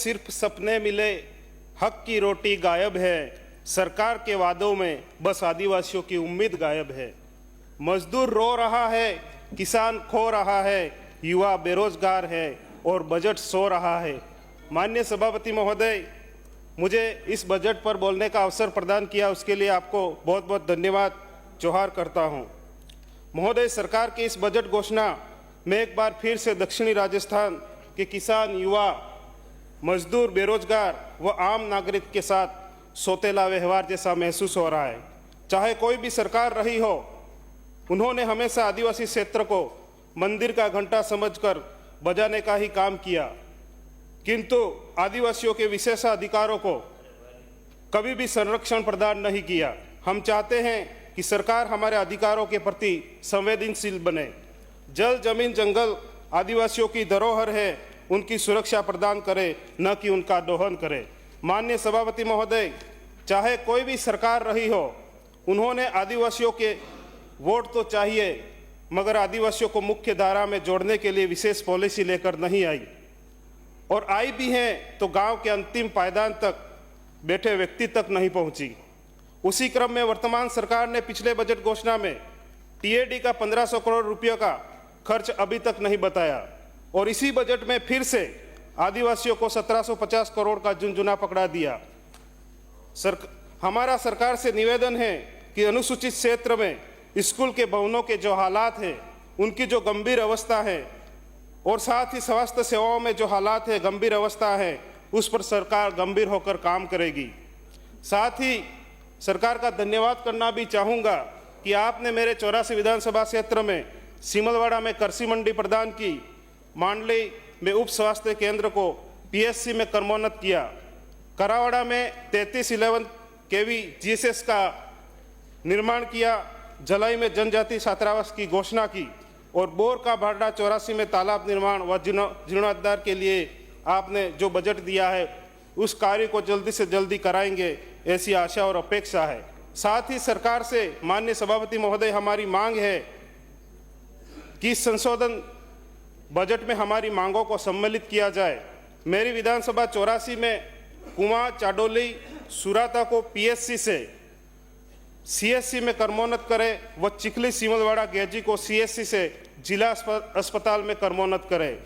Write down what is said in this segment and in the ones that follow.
सिर्फ सपने मिले, हक की रोटी गायब है। सरकार के वादों में बस आदिवासियों की उम्मीद गायब है। मजदूर रो रहा है, किसान खो रहा है, युवा बेरोजगार है और बजट सो रहा है। माननीय सभापति महोदय, मुझे इस बजट पर बोलने का अवसर प्रदान किया, उसके लिए आपको बहुत बहुत धन्यवाद जोहार करता हूं। महोदय, सरकार की इस बजट घोषणा में एक बार फिर से दक्षिणी राजस्थान के किसान, युवा, मजदूर, बेरोजगार व आम नागरिक के साथ सौतेला व्यवहार जैसा महसूस हो रहा है। चाहे कोई भी सरकार रही हो, उन्होंने हमेशा आदिवासी क्षेत्र को मंदिर का घंटा समझकर बजाने का ही काम किया, किंतु आदिवासियों के विशेषाधिकारों को कभी भी संरक्षण प्रदान नहीं किया। हम चाहते हैं कि सरकार हमारे अधिकारों के प्रति संवेदनशील बने। जल, जमीन, जंगल आदिवासियों की धरोहर है, उनकी सुरक्षा प्रदान करे, न कि उनका दोहन करे। माननीय सभापति महोदय, चाहे कोई भी सरकार रही हो, उन्होंने आदिवासियों के वोट तो चाहिए, मगर आदिवासियों को मुख्य धारा में जोड़ने के लिए विशेष पॉलिसी लेकर नहीं आई, और आई भी है तो गांव के अंतिम पायदान तक बैठे व्यक्ति तक नहीं पहुंची। उसी क्रम में वर्तमान सरकार ने पिछले बजट घोषणा में टीएडी का 1500 करोड़ रुपये का खर्च अभी तक नहीं बताया, और इसी बजट में फिर से आदिवासियों को 1750 करोड़ का झुनझुना पकड़ा दिया। हमारा सरकार से निवेदन है कि अनुसूचित क्षेत्र में स्कूल के भवनों के जो हालात हैं, उनकी जो गंभीर अवस्था है, और साथ ही स्वास्थ्य सेवाओं में जो हालात है, गंभीर अवस्था है, उस पर सरकार गंभीर होकर काम करेगी। साथ ही सरकार का धन्यवाद करना भी चाहूँगा कि आपने मेरे 84 विधानसभा क्षेत्र में सिमलवाड़ा में कृषि मंडी प्रदान की, मांडली में उप स्वास्थ्य केंद्र को पीएससी में क्रमोन्नत किया, करावाड़ा में 3311 केवी जीएसएस का निर्माण किया, जलाई में जनजाति छात्रावास की घोषणा की, और बोर का भाड़ा 84 में तालाब निर्माण व जीर्णोद्धार के लिए आपने जो बजट दिया है, उस कार्य को जल्दी से जल्दी कराएंगे, ऐसी आशा और अपेक्षा है। साथ ही सरकार से माननीय सभापति महोदय, हमारी मांग है कि संशोधन बजट में हमारी मांगों को सम्मिलित किया जाए। मेरी विधानसभा 84 में कुआं, चाडोली, सुराता को पीएससी से सीएससी में क्रमोन्नत करें व चिखली, सिमलवाड़ा, गेजी को सीएससी से जिला अस्पताल में क्रमोन्नत करें।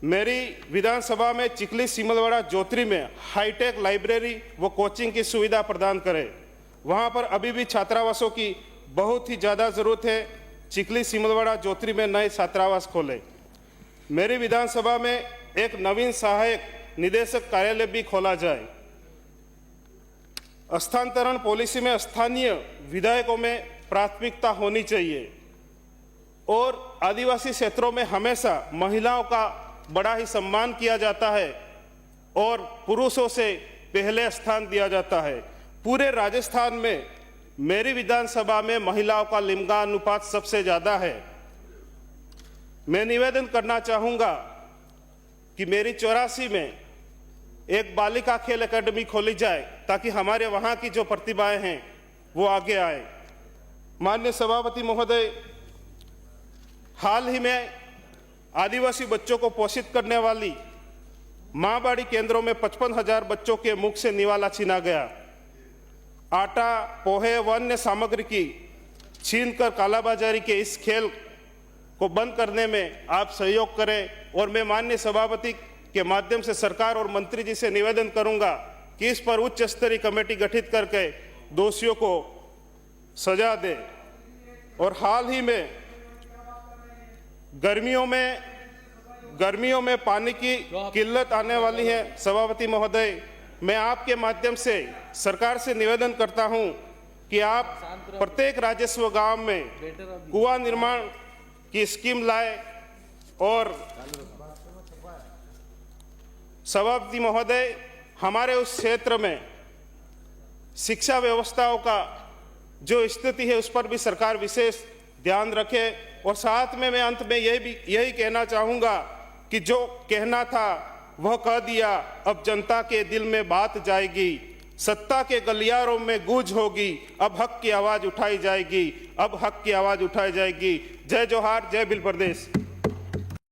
मेरी विधानसभा में चिखली, सिमलवाड़ा, जोत्री में हाईटेक लाइब्रेरी व कोचिंग की सुविधा प्रदान करें। वहां पर अभी भी छात्रावासों की बहुत ही ज़्यादा ज़रूरत है। चिखली, सिमलवाड़ा, जोत्री में नए छात्रावास खोले। मेरी विधानसभा में एक नवीन सहायक निदेशक कार्यालय भी खोला जाए। स्थानांतरण पॉलिसी में स्थानीय विधायकों में प्राथमिकता होनी चाहिए, और आदिवासी क्षेत्रों में हमेशा महिलाओं का बड़ा ही सम्मान किया जाता है और पुरुषों से पहले स्थान दिया जाता है। पूरे राजस्थान में मेरी विधानसभा में महिलाओं का लिंगानुपात सबसे ज़्यादा है। मैं निवेदन करना चाहूँगा कि मेरी 84 में एक बालिका खेल एकेडमी खोली जाए, ताकि हमारे वहाँ की जो प्रतिभाएं हैं वो आगे आए। माननीय सभापति महोदय, हाल ही में आदिवासी बच्चों को पोषित करने वाली माँबाड़ी केंद्रों में 55,000 बच्चों के मुख से निवाला छीना गया। आटा, पोहे व अन्य सामग्री की छीनकर कालाबाजारी के इस खेल को बंद करने में आप सहयोग करें, और मैं माननीय सभापति के माध्यम से सरकार और मंत्री जी से निवेदन करूंगा कि इस पर उच्च स्तरीय कमेटी गठित करके दोषियों को सजा दे। और हाल ही में गर्मियों में पानी की किल्लत आने वाली है। सभापति महोदय, मैं आपके माध्यम से सरकार से निवेदन करता हूं कि आप प्रत्येक राजस्व गांव में कुआं निर्माण की स्कीम लाए। और सभापति महोदय, हमारे उस क्षेत्र में शिक्षा व्यवस्थाओं का जो स्थिति है, उस पर भी सरकार विशेष ध्यान रखे। और साथ में मैं अंत में यही कहना चाहूँगा कि जो कहना था वह कह दिया, अब जनता के दिल में बात जाएगी, सत्ता के गलियारों में गूंज होगी, अब हक की आवाज़ उठाई जाएगी, अब हक की आवाज़ उठाई जाएगी। जय जोहार, जय भील प्रदेश।